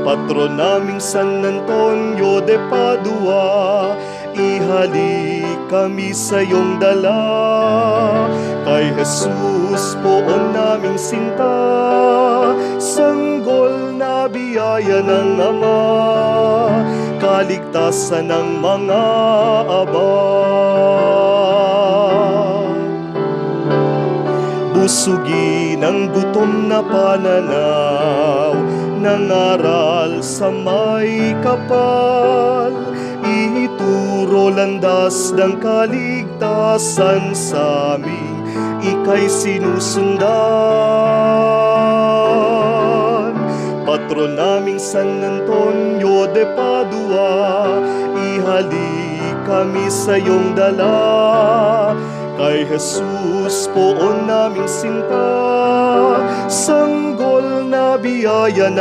Patron naming San Antonio de Padua, ihalik kami sa iyong dala. Kay Jesus poon naming sinta, sanggol na biyaya ng Ama, kaligtasan ng mga abang. Busugin ang gutom na pananaw, nangaral sa may kapal, ituro landas ng kaligtasan sa aming ika'y sinusundan. Patron naming San Antonio de Padua, ihalik kami sa iyong dala. Kay Jesus poon naming sinta, sanggol na biyaya ng